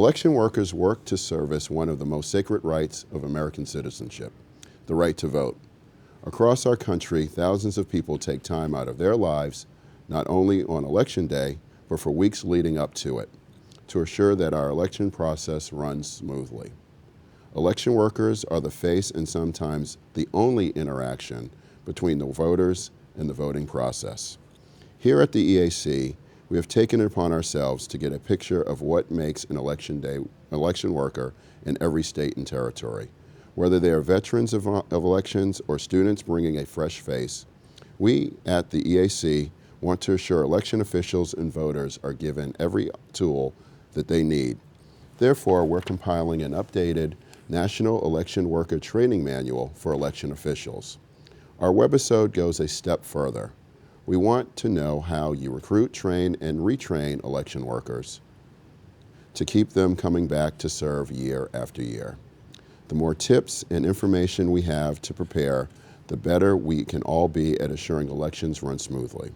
Election workers work to service one of the most sacred rights of American citizenship, the right to vote. Across our country, thousands of people take time out of their lives, not only on Election Day, but for weeks leading up to it, to assure that our election process runs smoothly. Election workers are the face and sometimes the only interaction between the voters and the voting process. Here at the EAC, we have taken it upon ourselves to get a picture of what makes an election worker in every state and territory. Whether they are veterans of elections or students bringing a fresh face, we at the EAC want to assure election officials and voters are given every tool that they need. Therefore, we're compiling an updated National Election Worker Training Manual for election officials. Our webisode goes a step further. We want to know how you recruit, train, and retrain election workers to keep them coming back to serve year after year. The more tips and information we have to prepare, the better we can all be at assuring elections run smoothly.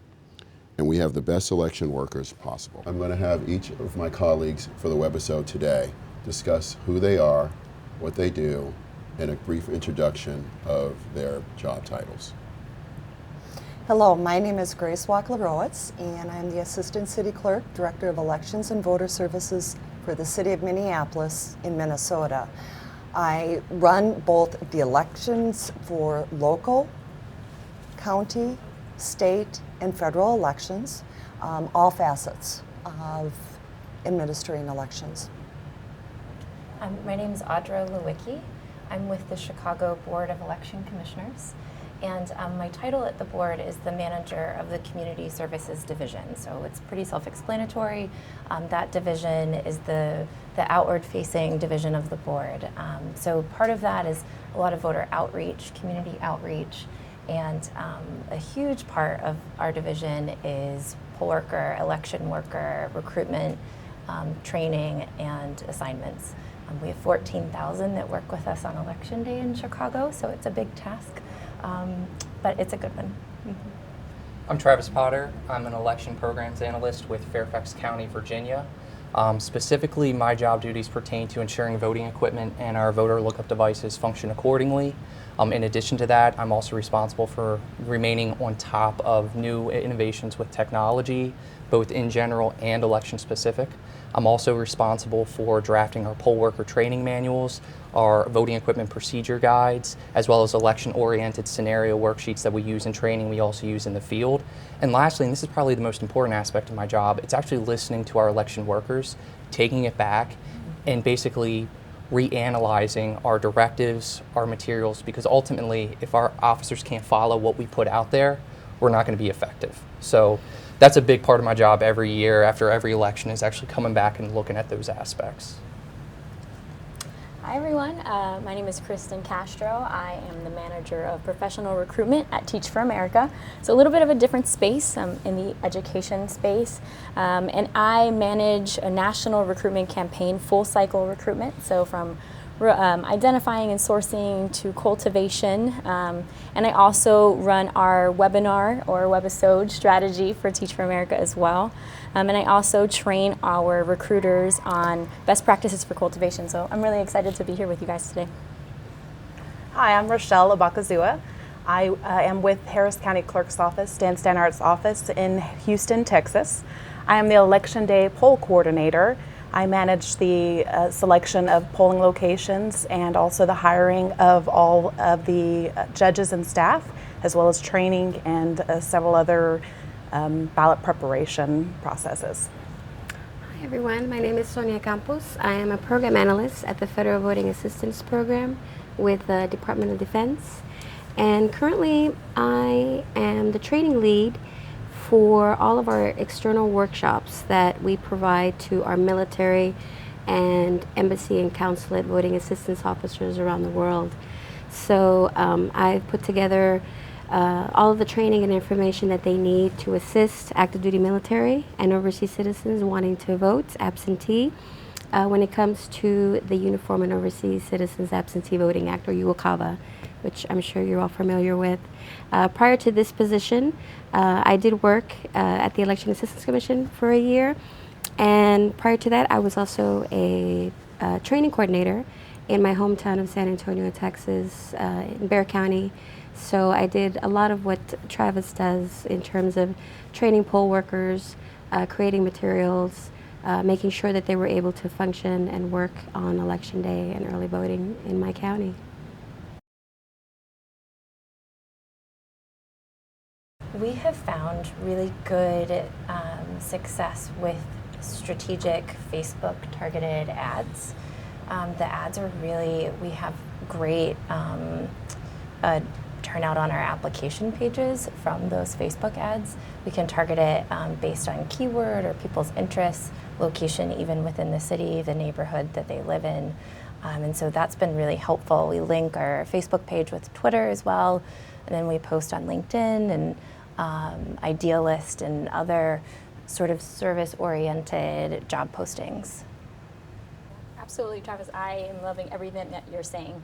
And we have the best election workers possible. I'm going to have each of my colleagues for the webisode today discuss who they are, what they do, and a brief introduction of their job titles. Hello, my name is Grace Wackler-Rowitz, and I'm the Assistant City Clerk, Director of Elections and Voter Services for the City of Minneapolis in Minnesota. I run both the elections for local, county, state, and federal elections, all facets of administering elections. My name is Audra Lewicki. I'm with the Chicago Board of Election Commissioners. And my title at the board is the manager of the Community Services Division. So it's pretty self-explanatory. That division is the outward-facing division of the board. So part of that is a lot of voter outreach, community outreach, and a huge part of our division is poll worker, election worker, recruitment, training, and assignments. We have 14,000 that work with us on Election Day in Chicago, so it's a big task. But it's a good one. Mm-hmm. I'm Travis Potter. I'm an election programs analyst with Fairfax County, Virginia. Specifically, my job duties pertain to ensuring voting equipment and our voter lookup devices function accordingly. In addition to that, I'm also responsible for remaining on top of new innovations with technology, both in general and election specific. I'm also responsible for drafting our poll worker training manuals, our voting equipment procedure guides, as well as election-oriented scenario worksheets that we use in training, we also use in the field. And lastly, and this is probably the most important aspect of my job, it's actually listening to our election workers, taking it back, and basically reanalyzing our directives, our materials, because ultimately, if our officers can't follow what we put out there, we're not going to be effective. So that's a big part of my job every year after every election is actually coming back and looking at those aspects. Hi everyone, my name is Kristen Castro. I am the manager of professional recruitment at Teach for America. So a little bit of a different space in the education space. And I manage a national recruitment campaign, full cycle recruitment. So from identifying and sourcing to cultivation. And I also run our webinar or webisode strategy for Teach for America as well. And I also train our recruiters on best practices for cultivation. So I'm really excited to be here with you guys today. Hi, I'm Rochelle Abakazua. I am with Harris County Clerk's Office, Dan Stanhart's office in Houston, Texas. I am the Election Day Poll Coordinator. I manage the selection of polling locations and also the hiring of all of the judges and staff, as well as training and several other ballot preparation processes. Hi everyone, my name is Sonia Campos. I am a program analyst at the Federal Voting Assistance Program with the Department of Defense. And currently I am the training lead for all of our external workshops that we provide to our military and embassy and consulate voting assistance officers around the world. So I've put together all of the training and information that they need to assist active duty military and overseas citizens wanting to vote absentee when it comes to the Uniform and Overseas Citizens Absentee Voting Act, or UOCAVA, which I'm sure you're all familiar with. Prior to this position, I did work at the Election Assistance Commission for a year, And prior to that, I was also a training coordinator in my hometown of San Antonio, Texas, in Bexar County. So I did a lot of what Travis does in terms of training poll workers, creating materials, making sure that they were able to function and work on Election Day and early voting in my county. We have found really good success with strategic Facebook targeted ads. The ads are really, we have great turnout on our application pages from those Facebook ads. We can target it based on keyword or people's interests, location even within the city, the neighborhood that they live in. And so that's been really helpful. We link our Facebook page with Twitter as well, and then we post on LinkedIn and Idealist and other sort of service-oriented job postings. Absolutely, Travis. I am loving everything that you're saying.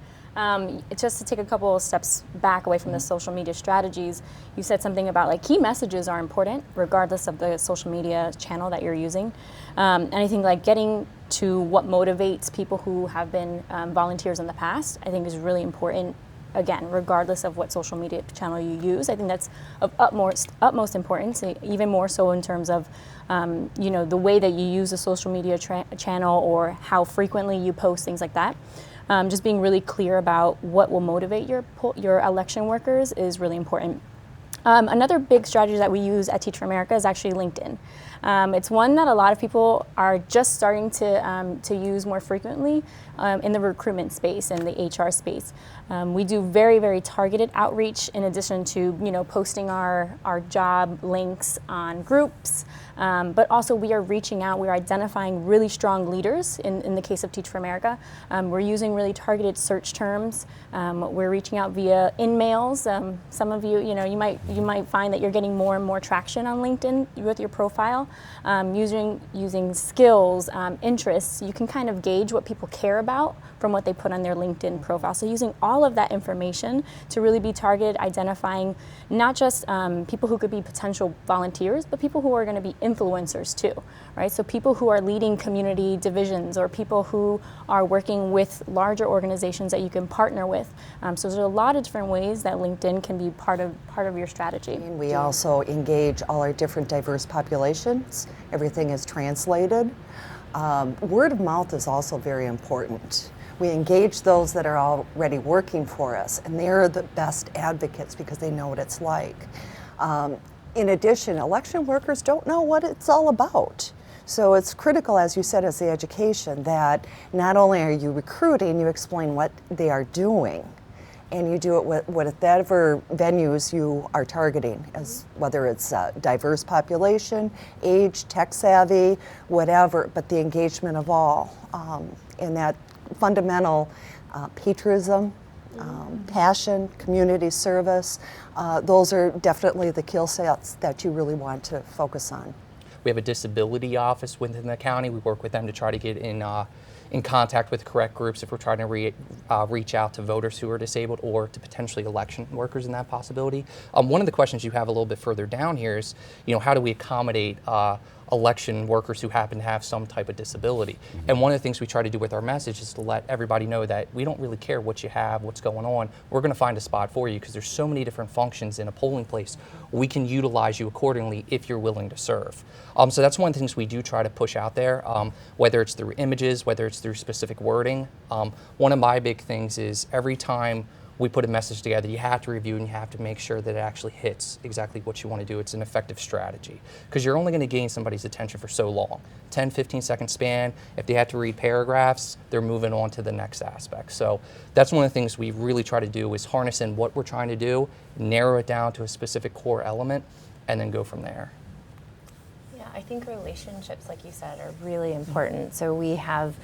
Just to take a couple of steps back away from the social media strategies, you said something about like key messages are important regardless of the social media channel that you're using. And I think like getting to what motivates people who have been volunteers in the past, I think is really important. Again, regardless of what social media channel you use, I think that's of utmost importance, even more so in terms of the way that you use a social media channel or how frequently you post, things like that. Just being really clear about what will motivate your election workers is really important. Another big strategy that we use at Teach for America is actually LinkedIn. It's one that a lot of people are just starting to use more frequently in the recruitment space and the HR space. We do very, very targeted outreach in addition to posting our job links on groups, but also we are reaching out, we're identifying really strong leaders in the case of Teach for America. We're using really targeted search terms. We're reaching out via in-mails. Some of you might find that you're getting more and more traction on LinkedIn with your profile. Using skills, interests, you can kind of gauge what people care about from what they put on their LinkedIn profile. So using all of that information to really be targeted, identifying not just people who could be potential volunteers, but people who are going to be influencers too, right? So people who are leading community divisions or people who are working with larger organizations that you can partner with. So there's a lot of different ways that LinkedIn can be part of your strategy. And we also engage all our different diverse populations. Everything is translated. Word of mouth is also very important. We engage those that are already working for us, and they're the best advocates because they know what it's like. In addition, election workers don't know what it's all about. So it's critical, as you said, as the education, that not only are you recruiting, you explain what they are doing. And you do it with whatever venues you are targeting, as whether it's a diverse population, age, tech savvy, whatever, but the engagement of all. And that fundamental patriotism, passion, community service, those are definitely the kill sets that you really want to focus on. We have a disability office within the county. We work with them to try to get in contact with correct groups if we're trying to reach out to voters who are disabled or to potentially election workers in that possibility. One of the questions you have a little bit further down here is, how do we accommodate election workers who happen to have some type of disability? And one of the things we try to do with our message is to let everybody know that we don't really care what you have, what's going on. We're going to find a spot for you because there's so many different functions in a polling place. We can utilize you accordingly if you're willing to serve. So that's one of the things we do try to push out there, whether it's through images, whether it's through specific wording. One of my big things is every time we put a message together, you have to review and you have to make sure that it actually hits exactly what you want to do. It's an effective strategy because you're only going to gain somebody's attention for so long. 10, 15-second span. If they have to read paragraphs, they're moving on to the next aspect. So that's one of the things we really try to do is harness in what we're trying to do, narrow it down to a specific core element, and then go from there. Yeah, I think relationships, like you said, are really important. So we have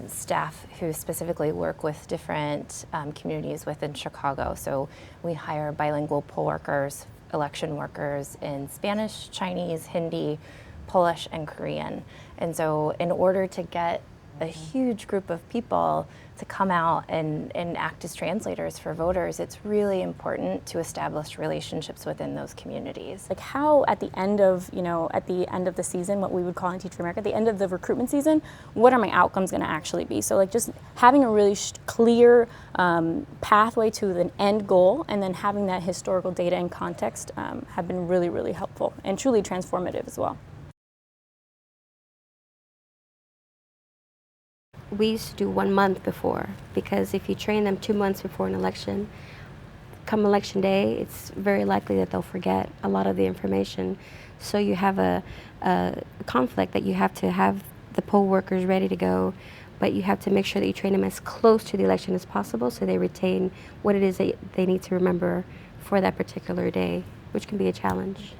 staff who specifically work with different communities within Chicago. So we hire bilingual poll workers, election workers in Spanish, Chinese, Hindi, Polish, and Korean. And so in order to get a huge group of people to come out and act as translators for voters. It's really important to establish relationships within those communities. Like how at the end of, at the end of the season, what we would call in Teach for America, at the end of the recruitment season, what are my outcomes going to actually be? So like just having a really clear pathway to an end goal, and then having that historical data and context have been really, really helpful and truly transformative as well. We used to do 1 month before, because if you train them 2 months before an election, come election day, it's very likely that they'll forget a lot of the information. So you have a conflict that you have to have the poll workers ready to go, but you have to make sure that you train them as close to the election as possible so they retain what it is that they need to remember for that particular day, which can be a challenge.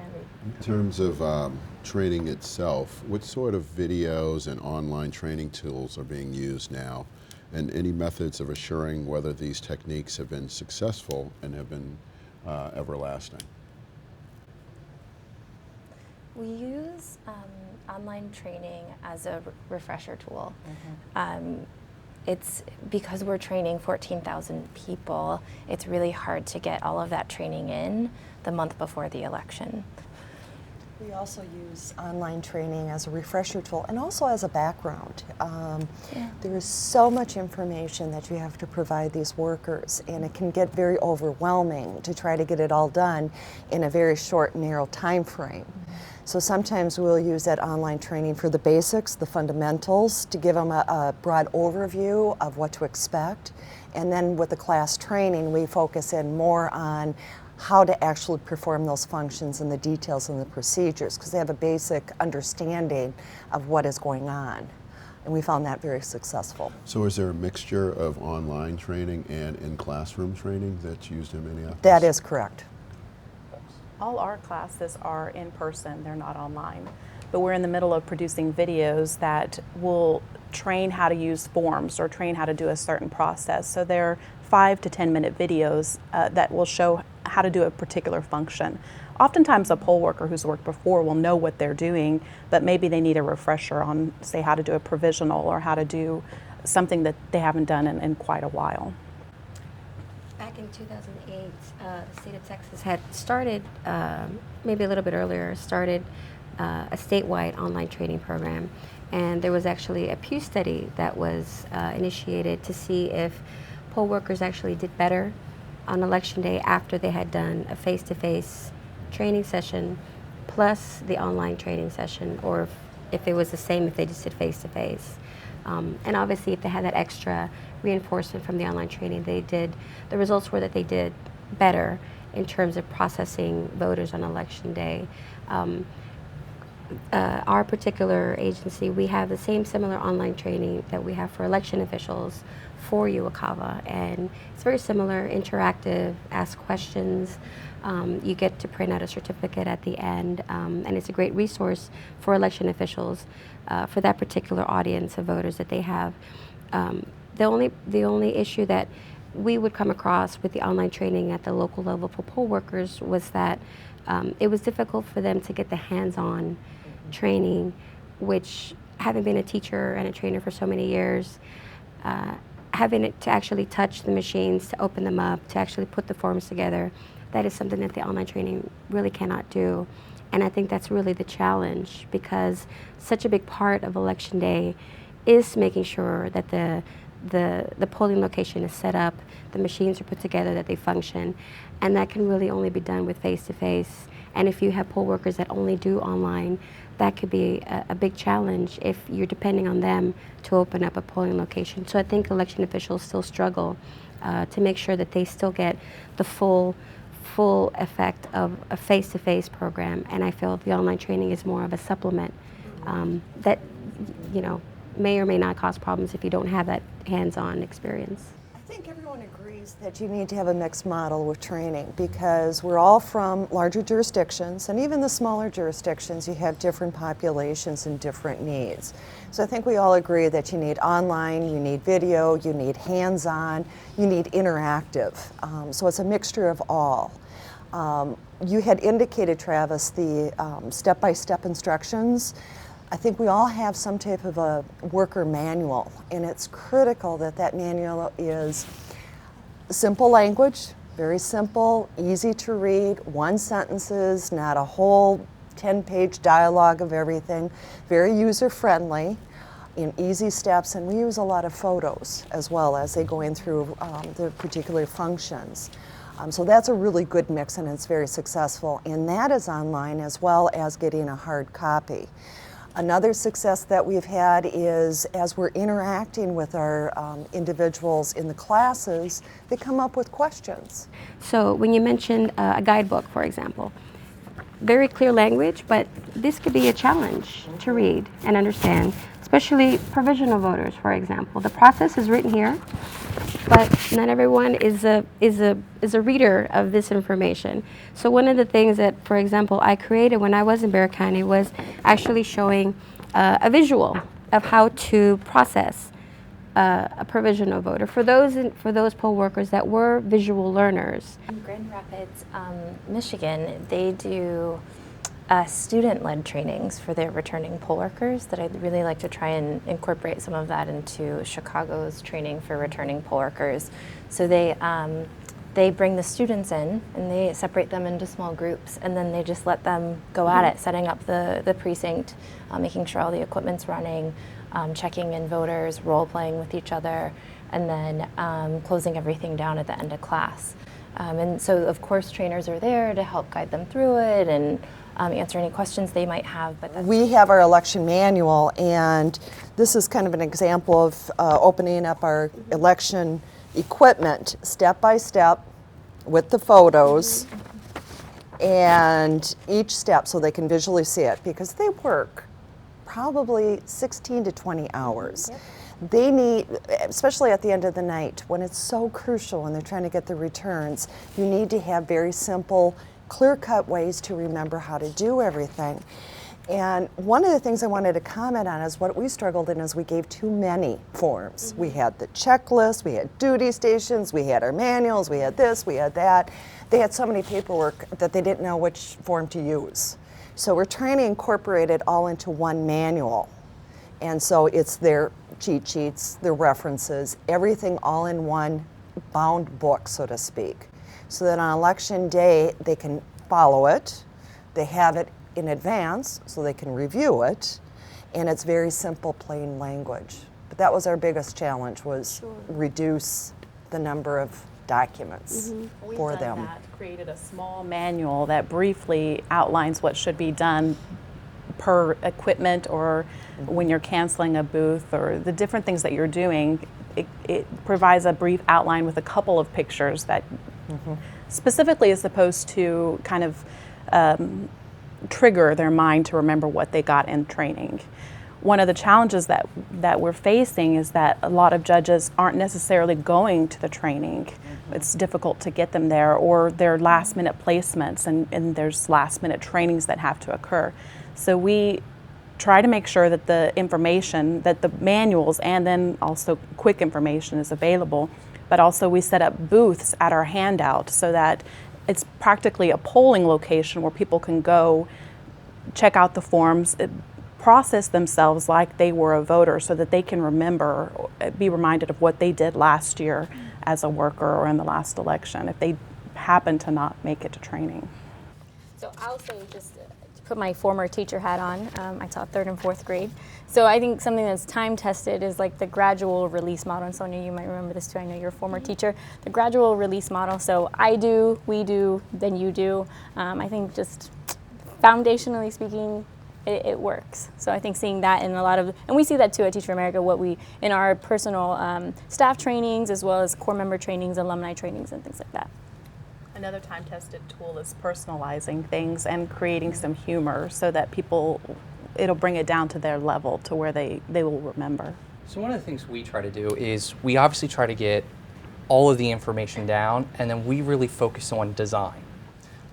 In terms of training itself, what sort of videos and online training tools are being used now, and any methods of assuring whether these techniques have been successful and have been everlasting? We use online training as a refresher tool. It's because we're training 14,000 people, it's really hard to get all of that training in the month before the election. We also use online training as a refresher tool and also as a background. There is so much information that you have to provide these workers, and it can get very overwhelming to try to get it all done in a very short, narrow time frame. So sometimes we'll use that online training for the basics, the fundamentals, to give them a broad overview of what to expect. And then with the class training, we focus in more on how to actually perform those functions and the details and the procedures, because they have a basic understanding of what is going on. And we found that very successful. So is there a mixture of online training and in-classroom training that's used in Minneapolis? That is correct. All our classes are in person, they're not online. But we're in the middle of producing videos that will train how to use forms or train how to do a certain process. So they're 5 to 10 minute videos that will show how to do a particular function. Oftentimes a poll worker who's worked before will know what they're doing, but maybe they need a refresher on, say, how to do a provisional or how to do something that they haven't done in quite a while. Back in 2008, the state of Texas had started, maybe a little bit earlier, started a statewide online training program. And there was actually a Pew study that was initiated to see if poll workers actually did better on election day after they had done a face-to-face training session plus the online training session, or if it was the same if they just did face-to-face. And obviously if they had that extra reinforcement from the online training, the results were that they did better in terms of processing voters on election day. Our particular agency, we have the same similar online training that we have for election officials for UOCAVA, and it's very similar, interactive, ask questions. You get to print out a certificate at the end, and it's a great resource for election officials for that particular audience of voters that they have. The only issue that we would come across with the online training at the local level for poll workers was that it was difficult for them to get the hands-on training, which, having been a teacher and a trainer for so many years, having it to actually touch the machines, to open them up, to actually put the forms together, that is something that the online training really cannot do. And I think that's really the challenge, because such a big part of election day is making sure that the polling location is set up, the machines are put together, that they function, and that can really only be done with face-to-face. And if you have poll workers that only do online, that could be a big challenge if you're depending on them to open up a polling location. So I think election officials still struggle to make sure that they still get the full effect of a face-to-face program, and I feel the online training is more of a supplement that, may or may not cause problems if you don't have that hands-on experience. I think everyone agrees that you need to have a mixed model with training, because we're all from larger jurisdictions, and even the smaller jurisdictions, you have different populations and different needs. So I think we all agree that you need online, you need video, you need hands-on, you need interactive. So it's a mixture of all. You had indicated, Travis, the step-by-step instructions. I think we all have some type of a worker manual, and it's critical that that manual is simple language, very simple, easy to read, one sentences, not a whole 10-page dialogue of everything, very user-friendly, in easy steps, and we use a lot of photos as well as they go in through the particular functions. So that's a really good mix, and it's very successful, and that is online as well as getting a hard copy. Another success that we've had is as we're interacting with our individuals in the classes, they come up with questions. So when you mentioned a guidebook, for example, very clear language, but this could be a challenge to read and understand, especially provisional voters, for example. The process is written here, but not everyone is a reader of this information. So one of the things that, for example, I created when I was in Bexar County was actually showing a visual of how to process a provisional voter for those poll workers that were visual learners. In Grand Rapids, Michigan, they do student-led trainings for their returning poll workers that I'd really like to try and incorporate some of that into Chicago's training for returning poll workers. So they bring the students in and they separate them into small groups, and then they just let them go at it, setting up the precinct, making sure all the equipment's running, checking in voters, role-playing with each other, and then closing everything down at the end of class. And so, of course, trainers are there to help guide them through it and answer any questions they might have. But we have our election manual, and this is kind of an example of opening up our election equipment step by step with the photos and each step so they can visually see it, because they work probably 16 to 20 hours. Yep. They need, especially at the end of the night, when it's so crucial when they're trying to get the returns, you need to have very simple, clear-cut ways to remember how to do everything. And one of the things I wanted to comment on is what we struggled in is we gave too many forms. We had the checklist, we had duty stations, we had our manuals, we had this, we had that. They had so many paperwork that they didn't know which form to use. So we're trying to incorporate it all into one manual. And so it's their cheat sheets, their references, everything all in one bound book, so to speak. So that on election day, they can follow it, they have it in advance so they can review it, and it's very simple, plain language. But that was our biggest challenge, was reduce the number of documents for them. We've done that, created a small manual that briefly outlines what should be done per equipment, or when you're canceling a booth, or the different things that you're doing. It provides a brief outline with a couple of pictures that specifically is supposed to kind of trigger their mind to remember what they got in training. One of the challenges that we're facing is that a lot of judges aren't necessarily going to the training. It's difficult to get them there, or they're last minute placements, and there's last minute trainings that have to occur. So we try to make sure that the information, that the manuals and then also quick information is available, but also we set up booths at our handout so that it's practically a polling location where people can go check out the forms, process themselves like they were a voter, so that they can remember, be reminded of what they did last year as a worker or in the last election if they happen to not make it to training. So I also just put my former teacher hat on. I taught 3rd and 4th grade. So I think something that's time tested is like the gradual release model. And Sonia, you might remember this too. I know you're a former teacher. The gradual release model. So I do, we do, then you do. I think just foundationally speaking, it works. So I think seeing that in a lot of, and we see that too at Teach for America, what we, in our personal staff trainings, as well as core member trainings, alumni trainings, and things like that. Another time-tested tool is personalizing things and creating some humor so that people, it'll bring it down to their level to where they will remember. So one of the things we try to do is we obviously try to get all of the information down, and then we really focus on design,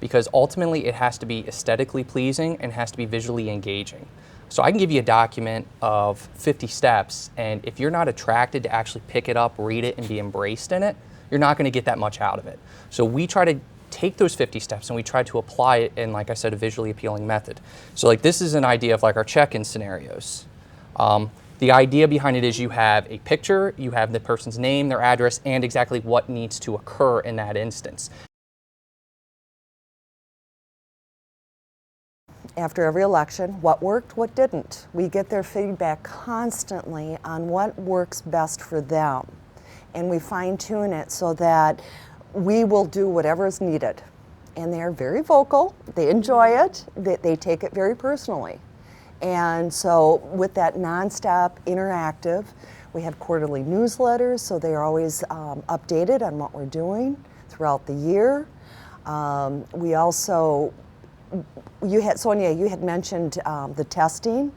because ultimately it has to be aesthetically pleasing and has to be visually engaging. So I can give you a document of 50 steps, and if you're not attracted to actually pick it up, read it, and be embraced in it, you're not going to get that much out of it. So we try to take those 50 steps and we try to apply it in, like I said, a visually appealing method. So like this is an idea of like our check-in scenarios. The idea behind it is you have a picture, you have the person's name, their address, and exactly what needs to occur in that instance. After every election, what worked, what didn't. We get their feedback constantly on what works best for them. And we fine tune it so that we will do whatever is needed. And they're very vocal, they enjoy it, they take it very personally. And so with that nonstop interactive, we have quarterly newsletters, so they're always updated on what we're doing throughout the year. We also, Sonia, you had mentioned the testing.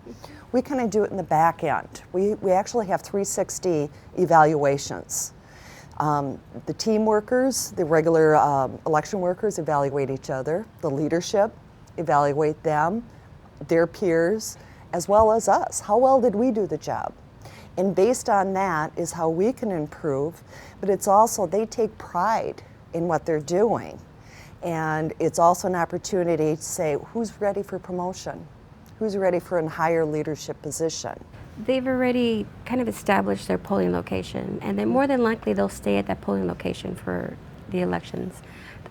We kind of do it in the back end. We actually have 360 evaluations. The team workers, the regular election workers evaluate each other. The leadership evaluate them, their peers, as well as us. How well did we do the job? And based on that is how we can improve, but it's also, they take pride in what they're doing. And it's also an opportunity to say, who's ready for promotion? Who's ready for a higher leadership position? They've already kind of established their polling location, and then more than likely they'll stay at that polling location for the elections.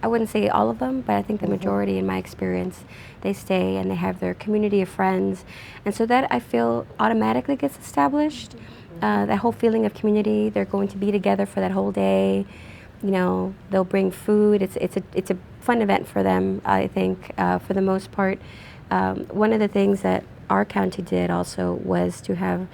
I wouldn't say all of them, but I think the majority, in my experience, they stay and they have their community of friends. And so that, I feel, automatically gets established. That whole feeling of community, they're going to be together for that whole day. You know, they'll bring food. It's a fun event for them, I think, for the most part. One of the things that our county did also was to have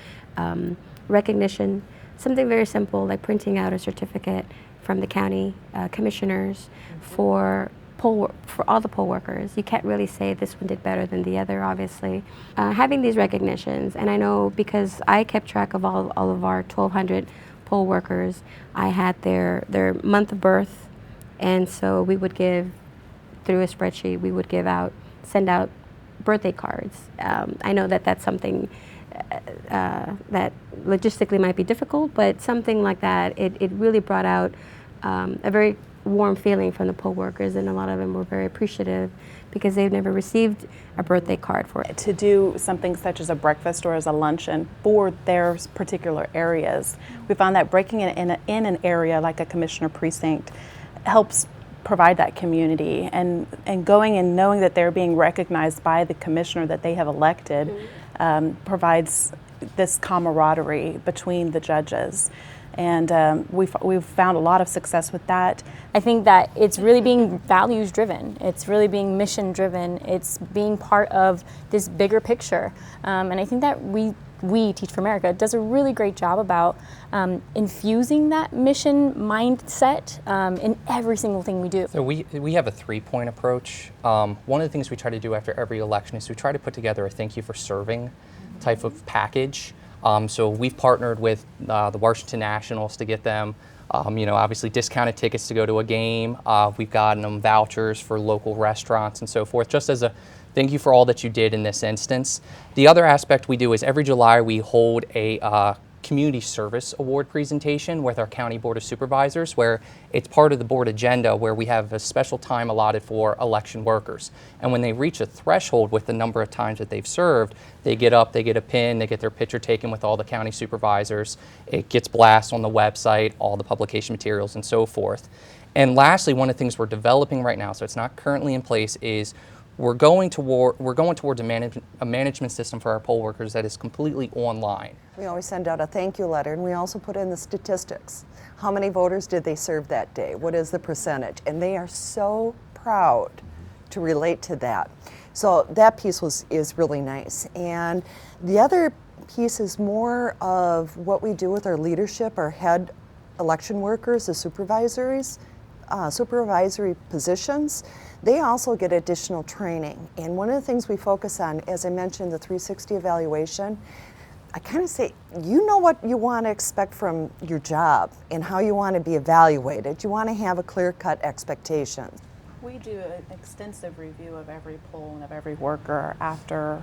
recognition, something very simple like printing out a certificate from the county commissioners for all the poll workers. You can't really say this one did better than the other, obviously. Having these recognitions, and I know because I kept track of all of our 1,200 poll workers, I had their month of birth, and so we would give, through a spreadsheet, we would send out birthday cards. I know that that's something that logistically might be difficult, but something like that, it really brought out a very warm feeling from the poll workers, and a lot of them were very appreciative because they've never received a birthday card for it. To do something such as a breakfast or as a luncheon for their particular areas, we found that breaking it in an area like a commissioner precinct helps provide that community, and going and knowing that they're being recognized by the commissioner that they have elected provides this camaraderie between the judges. And we've found a lot of success with that. I think that it's really being values driven. It's really being mission driven. It's being part of this bigger picture. And I think that we Teach for America does a really great job about infusing that mission mindset in every single thing we do. So we have a 3-point approach. One of the things we try to do after every election is we try to put together a thank you for serving type of package. So we've partnered with the Washington Nationals to get them, obviously discounted tickets to go to a game. We've gotten them vouchers for local restaurants and so forth, just as a thank you for all that you did in this instance. The other aspect we do is every July we hold a Community Service Award presentation with our County Board of Supervisors, where it's part of the board agenda where we have a special time allotted for election workers. And when they reach a threshold with the number of times that they've served, they get up, they get a pin, they get their picture taken with all the county supervisors. It gets blasted on the website, all the publication materials and so forth. And lastly, one of the things we're developing right now, so it's not currently in place, is we're going towards a management system for our poll workers that is completely online. We always send out a thank you letter, and we also put in the statistics. How many voters did they serve that day? What is the percentage? And they are so proud to relate to that. So that piece is really nice. And the other piece is more of what we do with our leadership, our head election workers, the supervisory positions. They also get additional training. And one of the things we focus on, as I mentioned, the 360 evaluation, I kind of say, you know what you want to expect from your job and how you want to be evaluated. You want to have a clear-cut expectation. We do an extensive review of every poll and of every worker after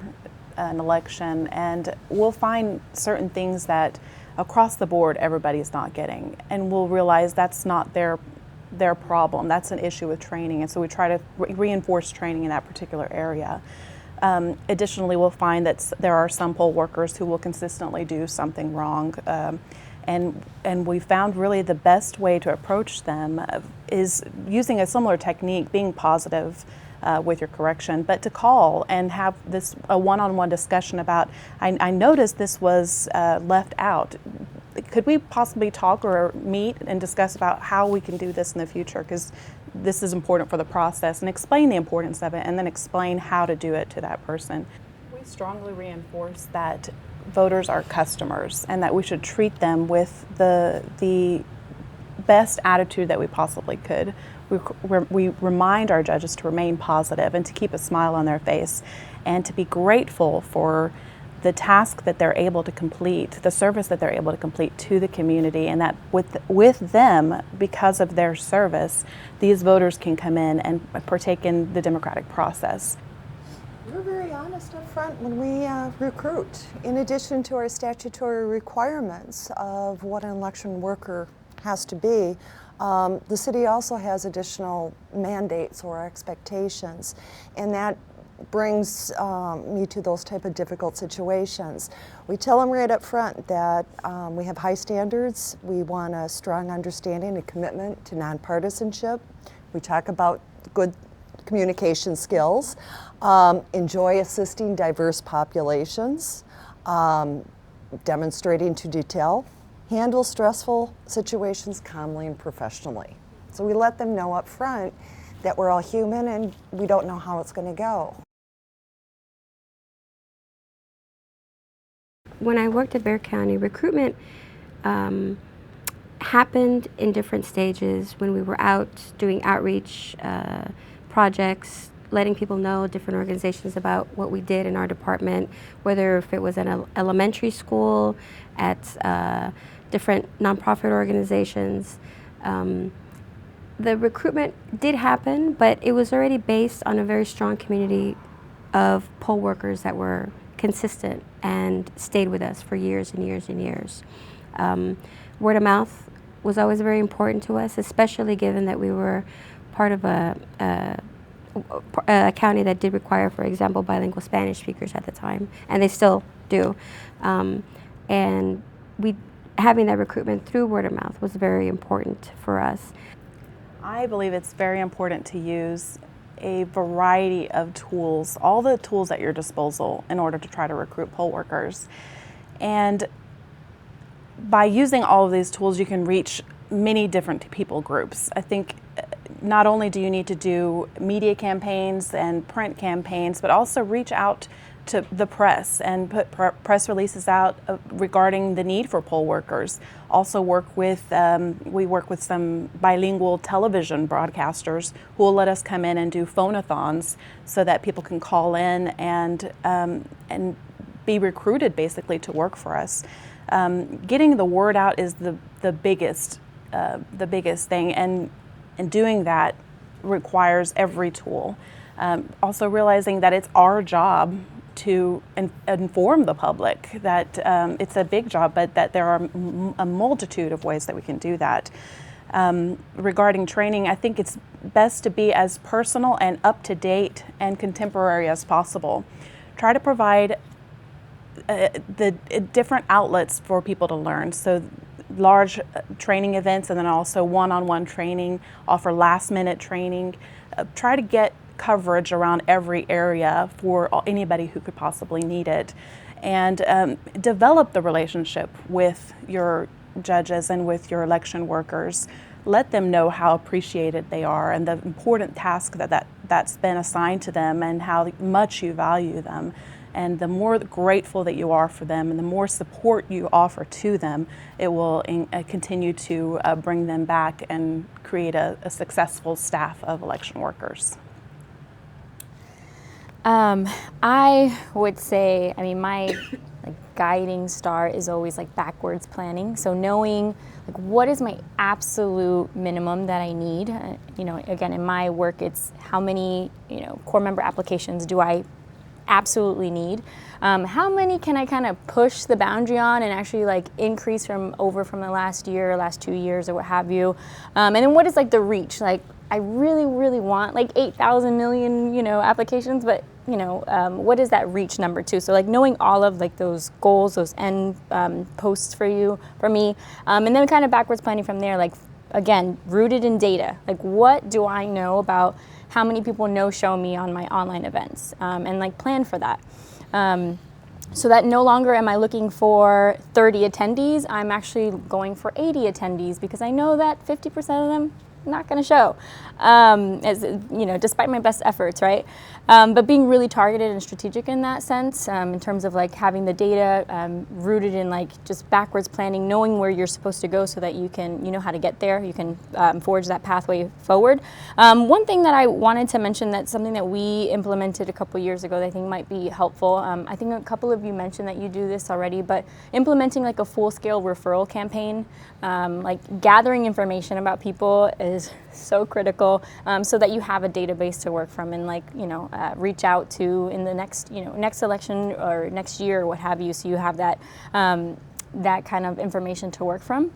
an election, and we'll find certain things that across the board everybody's not getting, and we'll realize that's not their their problem. That's an issue with training, and so we try to reinforce training in that particular area. Additionally, we'll find that there are some poll workers who will consistently do something wrong, and we found really the best way to approach them is using a similar technique, being positive with your correction, but to call and have a one-on-one discussion about, I noticed this was left out. Could we possibly talk or meet and discuss about how we can do this in the future? Because this is important for the process, and explain the importance of it, and then explain how to do it to that person. We strongly reinforce that voters are customers and that we should treat them with the best attitude that we possibly could. We remind our judges to remain positive and to keep a smile on their face and to be grateful for the task that they're able to complete, the service that they're able to complete to the community, and that with them, because of their service, these voters can come in and partake in the democratic process. We're very honest up front when we recruit. In addition to our statutory requirements of what an election worker has to be, the city also has additional mandates or expectations, and that brings me to those type of difficult situations. We tell them right up front that we have high standards. We want a strong understanding and commitment to nonpartisanship. We talk about good communication skills, enjoy assisting diverse populations, demonstrating to detail, handle stressful situations calmly and professionally. So we let them know up front that we're all human and we don't know how it's going to go. When I worked at Bexar County, recruitment happened in different stages when we were out doing outreach projects, letting people know, different organizations, about what we did in our department, whether if it was an elementary school, at different nonprofit organizations. The recruitment did happen, but it was already based on a very strong community of poll workers that were consistent and stayed with us for years and years and years. Word of mouth was always very important to us, especially given that we were part of a county that did require, for example, bilingual Spanish speakers at the time, and they still do. And having that recruitment through word of mouth was very important for us. I believe it's very important to use a variety of tools, all the tools at your disposal, in order to try to recruit poll workers. And by using all of these tools, you can reach many different people groups. I think not only do you need to do media campaigns and print campaigns, but also reach out to the press and put press releases out regarding the need for poll workers. Also we work with some bilingual television broadcasters who will let us come in and do phone-a-thons so that people can call in and be recruited basically to work for us. Getting the word out is the biggest thing, and doing that requires every tool. Also realizing that it's our job to inform the public that it's a big job, but that there are a multitude of ways that we can do that. Regarding training, I think it's best to be as personal and up-to-date and contemporary as possible. Try to provide the different outlets for people to learn. So large training events, and then also one-on-one training, offer last-minute training. Try to get coverage around every area for anybody who could possibly need it, and develop the relationship with your judges and with your election workers. Let them know how appreciated they are and the important task that's been assigned to them and how much you value them. And the more grateful that you are for them and the more support you offer to them, it will continue to bring them back and create a successful staff of election workers. I would say, my guiding star is always backwards planning. So knowing what is my absolute minimum that I need. Again, in my work, it's how many core member applications do I absolutely need? How many can I kind of push the boundary on and actually like increase from the last year, last 2 years, or what have you? And then what is like the reach? Like, I really, really want like 8,000 million, applications, but what is that reach number too? So like knowing all of like those goals, those end posts for me, and then kind of backwards planning from there, like again, rooted in data. Like what do I know about how many people show me on my online events, and like plan for that. So that no longer am I looking for 30 attendees, I'm actually going for 80 attendees because I know that 50% of them not going to show, despite my best efforts, right? But being really targeted and strategic in that sense, in terms of like having the data rooted in like just backwards planning, knowing where you're supposed to go so that you know how to get there, you can forge that pathway forward. One thing that I wanted to mention, that's something that we implemented a couple years ago that I think might be helpful. I think a couple of you mentioned that you do this already, but implementing like a full-scale referral campaign, like gathering information about people is so critical, so that you have a database to work from and reach out to in the next election or next year or what have you, so you have that that kind of information to work from.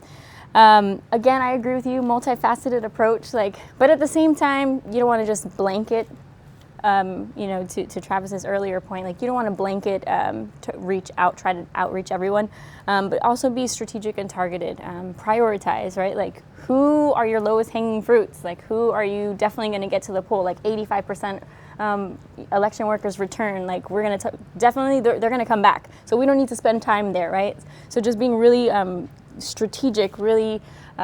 Again, I agree with you, multifaceted approach, but at the same time, you don't want to just blanket. To Travis's earlier point, you don't want to blanket to try to outreach everyone, but also be strategic and targeted. Prioritize, right? Who are your lowest hanging fruits? Who are you definitely going to get to the poll? 85% election workers return. We're going to definitely they're going to come back. So we don't need to spend time there, right? So just being really strategic, really.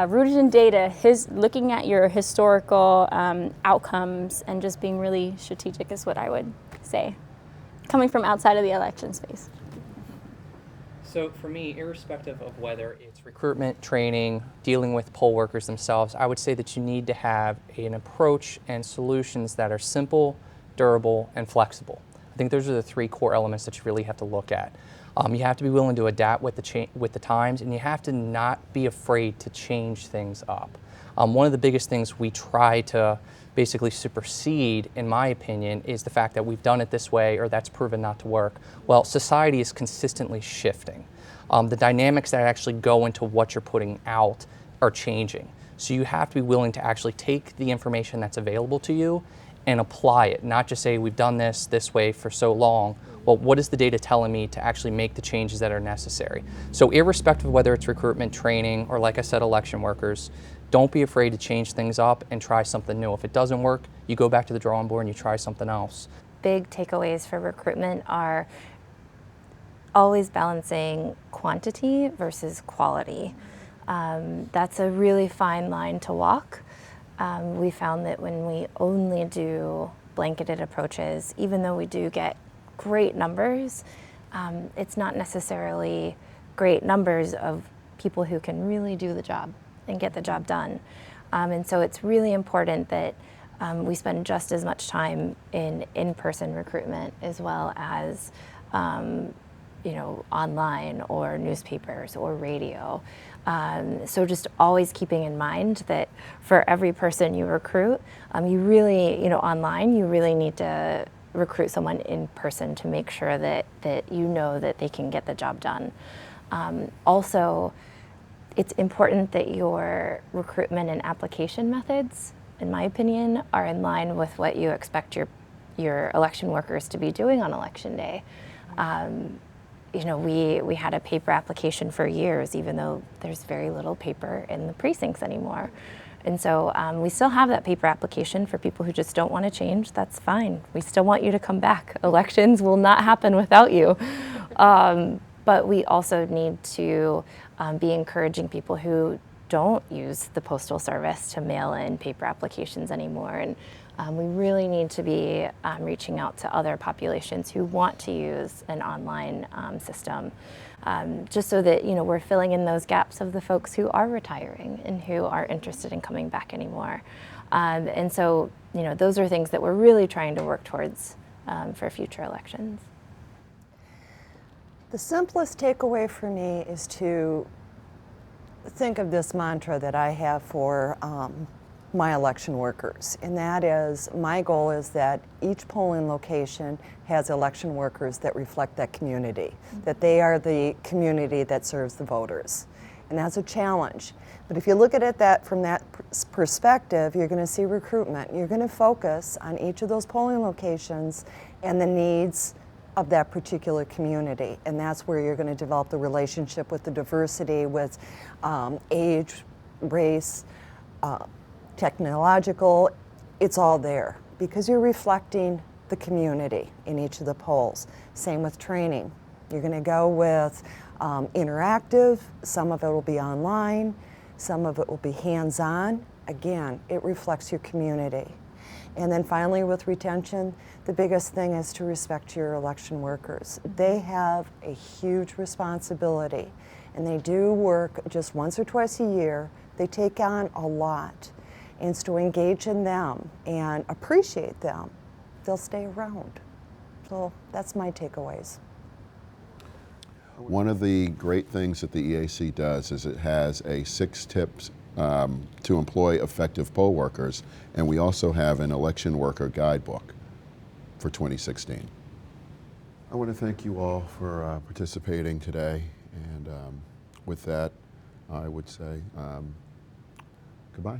Rooted in data, looking at your historical outcomes and just being really strategic is what I would say, coming from outside of the election space. So for me, irrespective of whether it's recruitment, training, dealing with poll workers themselves, I would say that you need to have an approach and solutions that are simple, durable, and flexible. I think those are the three core elements that you really have to look at. You have to be willing to adapt with the times, and you have to not be afraid to change things up. One of the biggest things we try to basically supersede, in my opinion, is the fact that we've done it this way or that's proven not to work. Well, society is consistently shifting. The dynamics that actually go into what you're putting out are changing. So you have to be willing to actually take the information that's available to you and apply it, not just say we've done this way for so long. Well, what is the data telling me to actually make the changes that are necessary? So irrespective of whether it's recruitment, training, or like I said, election workers, don't be afraid to change things up and try something new. If it doesn't work, you go back to the drawing board and you try something else. Big takeaways for recruitment are always balancing quantity versus quality. That's a really fine line to walk. We found that when we only do blanketed approaches, even though we do get great numbers, it's not necessarily great numbers of people who can really do the job and get the job done. And so it's really important that we spend just as much time in in-person recruitment as well as online or newspapers or radio. So just always keeping in mind that for every person you recruit, you really, online, you really need to recruit someone in person to make sure that you know that they can get the job done. Also, it's important that your recruitment and application methods, in my opinion, are in line with what you expect your election workers to be doing on election day. We had a paper application for years, even though there's very little paper in the precincts anymore. And so we still have that paper application for people who just don't want to change. That's fine. We still want you to come back. Elections will not happen without you. But we also need to be encouraging people who don't use the Postal Service to mail in paper applications anymore. And we really need to be reaching out to other populations who want to use an online system, just so that we're filling in those gaps of the folks who are retiring and who aren't interested in coming back anymore. And so those are things that we're really trying to work towards for future elections. The simplest takeaway for me is to think of this mantra that I have for my election workers, and that is, my goal is that each polling location has election workers that reflect that community, that they are the community that serves the voters. And that's a challenge. But if you look at it from that perspective, you're going to see recruitment. You're going to focus on each of those polling locations and the needs of that particular community. And that's where you're going to develop the relationship with the diversity, with age, race, technological. It's all there because you're reflecting the community in each of the polls. Same with training. You're going to go with interactive. Some of it will be online. Some of it will be hands-on. Again, it reflects your community. And then finally, with retention, the biggest thing is to respect your election workers. They have a huge responsibility, and they do work just once or twice a year. They take on a lot. And so to engage in them and appreciate them, they'll stay around. So that's my takeaways. One of the great things that the EAC does is it has a 6 tips to employ effective poll workers, and we also have an election worker guidebook for 2016. I want to thank you all for participating today, and with that, I would say goodbye.